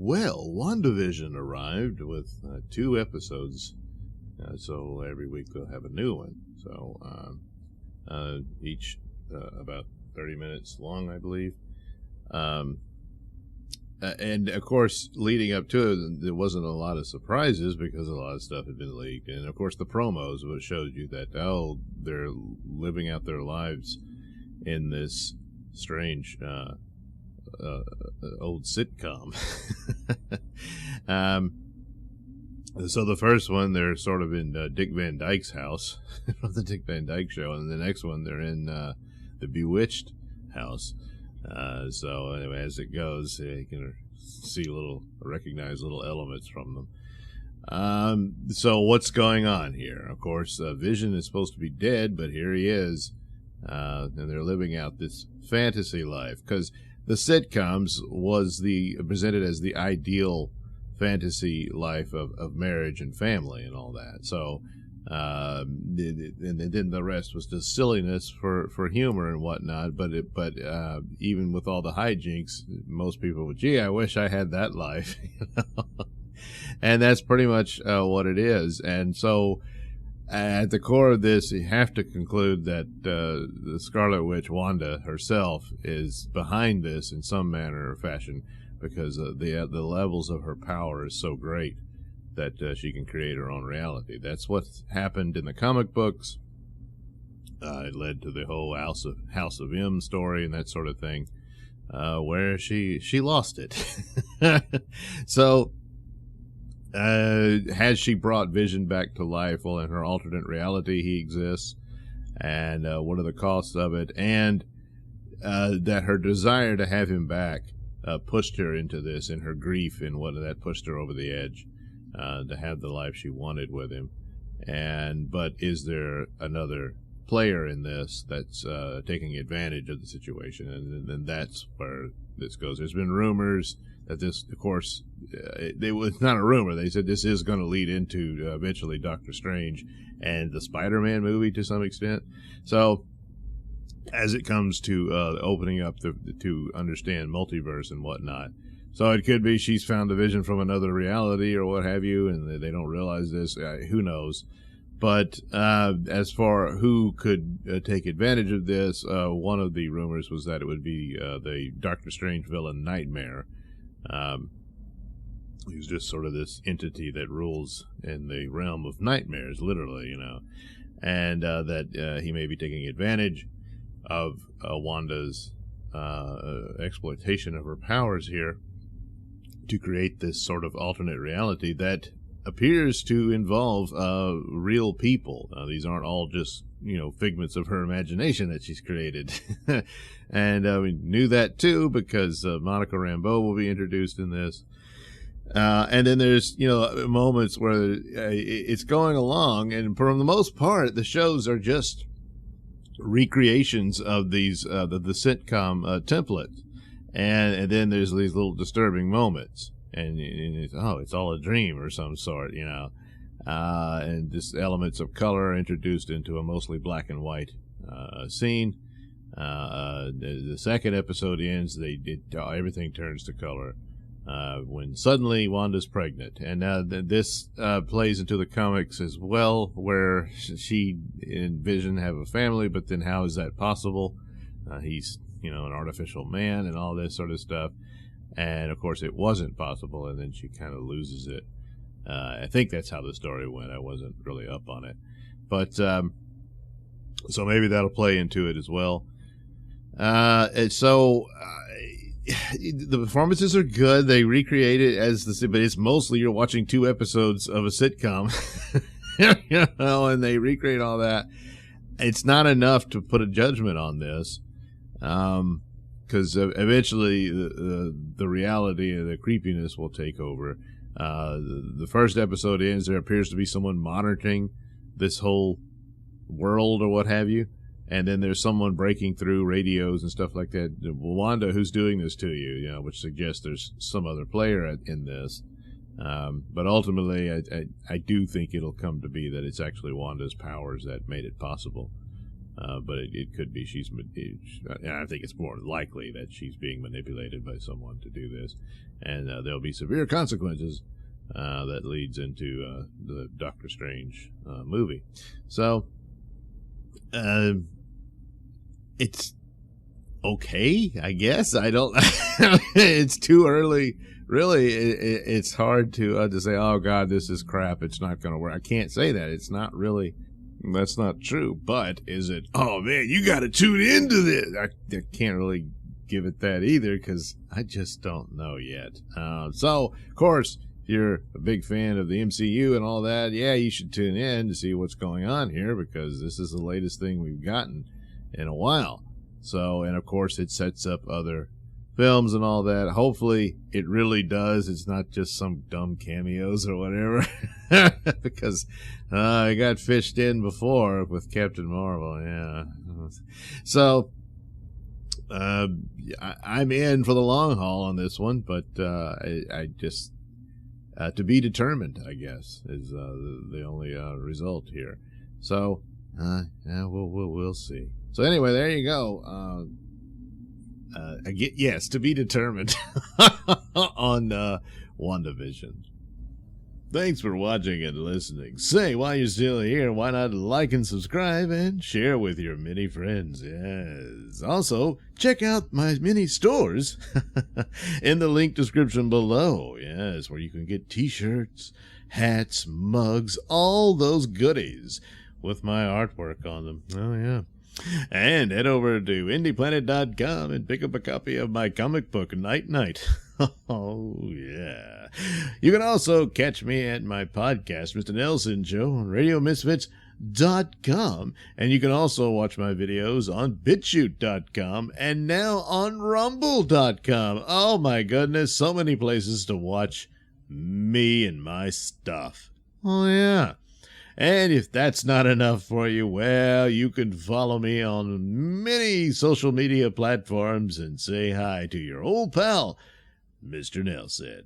Well, WandaVision arrived with 2 episodes, so every week they'll have a new one. So each about 30 minutes long, I believe. And of course, leading up to it, there wasn't a lot of surprises because a lot of stuff had been leaked. And of course, the promos what showed you that they're living out their lives in this strange old sitcom. So the first one, they're sort of in Dick Van Dyke's house from the Dick Van Dyke Show, and the next one they're in the Bewitched house. So anyway, as it goes, you can recognize little elements from them. So what's going on here? Of course, Vision is supposed to be dead, but here he is, and they're living out this fantasy life because the sitcoms was presented as the ideal fantasy life of marriage and family and all that. So, and then the rest was just silliness for humor and whatnot. But even with all the hijinks, most people would, gee, I wish I had that life. And that's pretty much what it is. And so, at the core of this, you have to conclude that the Scarlet Witch, Wanda herself, is behind this in some manner or fashion, because the levels of her power is so great that she can create her own reality. That's what happened in the comic books. It led to the whole House of M story and that sort of thing, where she lost it. So, has she brought Vision back to life? Well, in her alternate reality, he exists. And what are the costs of it? And that her desire to have him back pushed her into this, and her grief and what that pushed her over the edge to have the life she wanted with him. But is there another player in this that's taking advantage of the situation? And that's where this goes. There's been rumors that this, of course, it's not a rumor. They said this is going to lead into eventually Doctor Strange and the Spider-Man movie to some extent. So, as it comes to opening up to understand multiverse and whatnot. So it could be she's found a vision from another reality or what have you, and they don't realize this. Who knows? But as for who could take advantage of this, one of the rumors was that it would be the Doctor Strange villain Nightmare. He's just sort of this entity that rules in the realm of nightmares, literally, and that he may be taking advantage of Wanda's exploitation of her powers here to create this sort of alternate reality that appears to involve real people. These aren't all just figments of her imagination that she's created. And we knew that too, because Monica Rambeau will be introduced in this. And then there's moments where it's going along, and for the most part the shows are just recreations of these the sitcom template, and then there's these little disturbing moments, and it's all a dream or some sort, and just elements of color are introduced into a mostly black and white scene. The second episode ends, everything turns to color when suddenly Wanda's pregnant, and this plays into the comics as well, where she and Vision have a family, but then how is that possible? He's an artificial man and all this sort of stuff, and of course it wasn't possible, and then she kind of loses it. I think that's how the story went. I wasn't really up on it, but so maybe that'll play into it as well. And so the performances are good. They recreate it but it's mostly you're watching 2 episodes of a sitcom, and they recreate all that. It's not enough to put a judgment on this, because eventually the reality and the creepiness will take over. The first episode ends. There appears to be someone monitoring this whole world or what have you. And then there's someone breaking through radios and stuff like that. Wanda, who's doing this to you? Which suggests there's some other player in this. But ultimately, I do think it'll come to be that it's actually Wanda's powers that made it possible. But it could be and I think it's more likely that she's being manipulated by someone to do this, and there'll be severe consequences that leads into the Doctor Strange movie. So it's okay, I guess. I don't. It's too early. Really, it's hard to say, "Oh God, this is crap. It's not going to work." I can't say that. It's not really. That's not true. But is it? Oh man, you got to tune into this. I can't really give it that either because I just don't know yet. So, of course, if you're a big fan of the MCU and all that, yeah, you should tune in to see what's going on here because this is the latest thing we've gotten in a while. So, and of course, it sets up other films and all that. Hopefully, it really does. It's not just some dumb cameos or whatever. Because I got fished in before with Captain Marvel, yeah. So, I'm in for the long haul on this one, but I just, to be determined, I guess, is the only result here. So, yeah, we'll see. So anyway, there you go. Yes, to be determined on WandaVision. Thanks for watching and listening. Say, while you're still here, why not like and subscribe and share with your many friends? Yes. Also, check out my mini stores in the link description below. Yes, where you can get t-shirts, hats, mugs, all those goodies with my artwork on them. Oh, yeah. And head over to indieplanet.com and pick up a copy of my comic book, Night Night. Oh, yeah. You can also catch me at my podcast, Mr Nailsin Show, on RadioMisfits.com. And you can also watch my videos on BitChute.com and now on Rumble.com. Oh, my goodness. So many places to watch me and my stuff. Oh, yeah. And if that's not enough for you, well, you can follow me on many social media platforms and say hi to your old pal, Mr. Nailsin.